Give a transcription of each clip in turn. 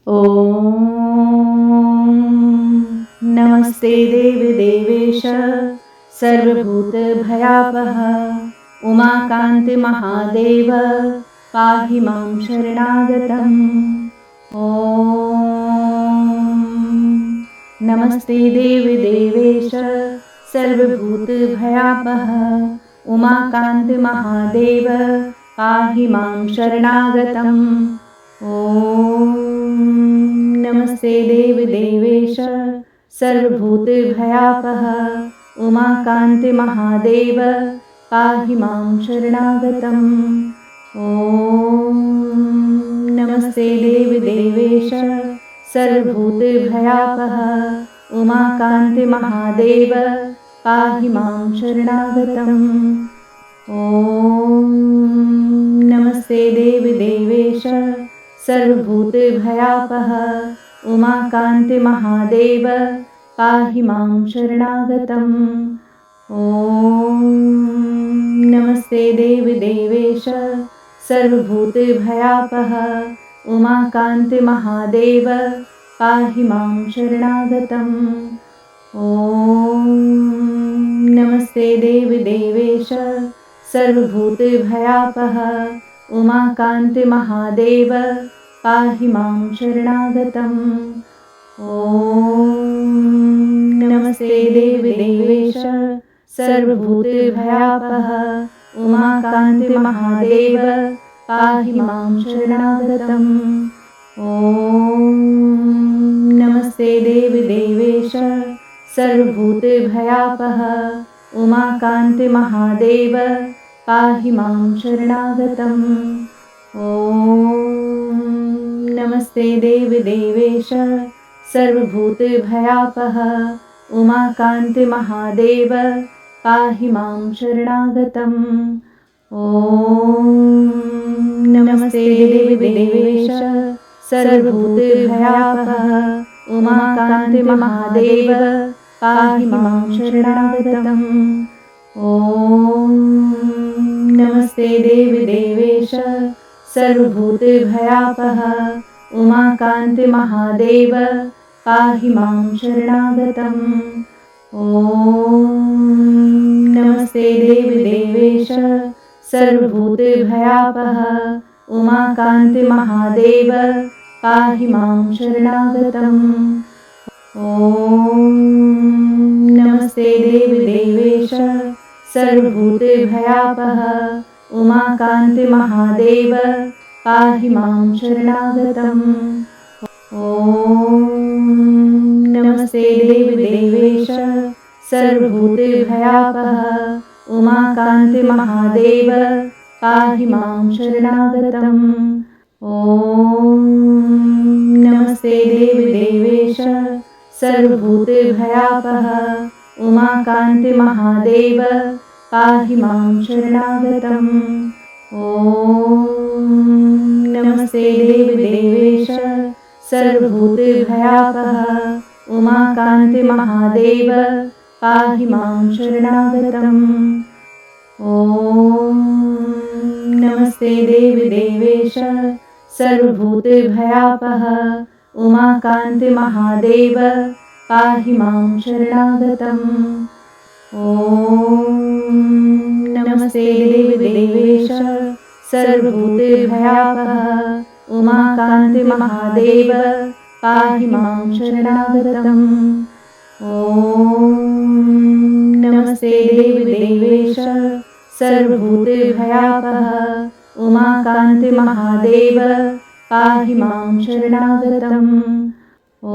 ॐ नमस्ते देवदेवेश सर्वभूतभयापः उमाकान्तिमहादेव पाहि मां शरणागतम्। ॐ नमस्ते देवदेवेश सर्वभूतभयापः उमाकान्तिमहादेव पाहि मां शरणागतम्। ॐ नमस्ते देवदेवेश सर्वभूतभयापः उमाकान्तिमहादेव पाहि मां शरणागतम्। ॐ नमस्ते देवदेवेश सर्वभूतभयापः उमाकान्तिमहादेव पाहि मां शरणागतम्। ॐ नमस्ते देवदेवेश सर्वभूतभयापः उमाकान्तिमहादेव पाहि मां शरणागतम्। ॐ नमस्ते देवदेवेश सर्वभूतभयापः उमाकान्तिमहादेव पाहि मां शरणागतम्। ॐ नमस्ते देवदेवेश सर्वभूतभयापः उमाकान्तिमहादेव पाहि मां शरणागतम्। ॐ नमस्ते देवदेवेश सर्वभूतभयापः उमाकान्तिमहादेव पाहि मां शरणागतम्। ॐ नमस्ते देवदेवेश सर्वभूतभयापः उमाकान्तिमहादेव पाहि मां शरणागतम्। ॐ नमस्ते देवदेवेश सर्वभूतभयापः उमाकान्तिमहादेव पाहि मां शरणागतम्। ॐ नमस्ते देवदेवेश सर्वभूतभयापः उमाकान्तिमहादेव पाहि मां शरणागतम्। ॐ नमस्ते देवदेवेश सर्वभूतभयापः उमाकान्तिमहादेव पाहि मां शरणागतम्। ॐ नमस्ते देवदेवेश सर्वभूतभयापः उमाकान्तिमहादेव पाहि मां शरणागतम्। ॐ नमस्ते देवदेवेश सर्वभूतभयापः उमाकान्तिमहादेव पाहि मां शरणागतम्। ॐ नमस्ते देवदेवेश सर्वभूतभयापः उमाकान्तिमहादेव पाहि मां शरणागतम्। ॐ नमस्ते देवदेवेश सर्वभूतभयापः उमाकान्तिमहादेव पाहि मां शरणागतम्। ॐ नमस्ते देवदेवेश सर्वभूतभयापः उमाकान्तिमहादेव पाहि मां शरणागतम्। ॐ नमस्ते देवदेवेश सर्वभूतभयापः उमाकान्तिमहादेव पाहि मां शरणागतम्। ॐ नमस्ते देवदेवेश सर्वभूतभयापः उमाकान्तिमहादेव पाहि मां शरणागतम्। ॐ नमस्ते देवदेवेश सर्वभूतभयापः उमाकान्तिमहादेव पाहि मां शरणागतम्। ॐ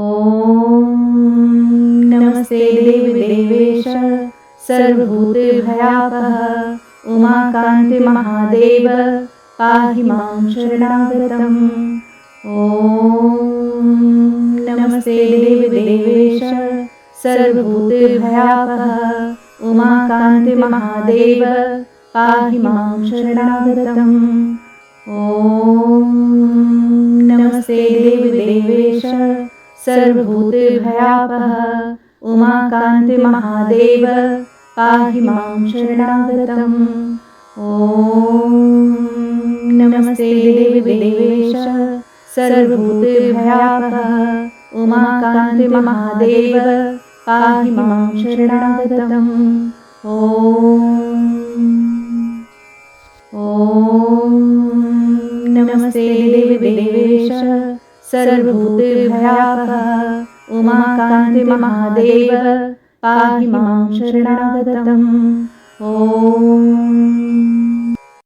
नमस्ते देवदेवेश सर्वभूतभयापः उमाकान्तिमहादेव पाहि मां शरणागतम्। ॐ नमस्ते देवदेवेश सर्वभूतभयापः उमाकान्तिमहादेव पाहि मां शरणागतम्। ॐ नमस्ते देवदेवेश सर्वभूतभयापः उमाकान्तिमहादेव पाहि मां शरणागतम्। ॐ नमस्ते देवदेवेश सर्वभूतभयापः उमाकान्ति महादेव पाहि मां शरणागतम् ॐ नमस्ते देवदेवेश सर्वभूतभयापः उमाकान्ति महादेव पाहि मां शरणागतम् ॐ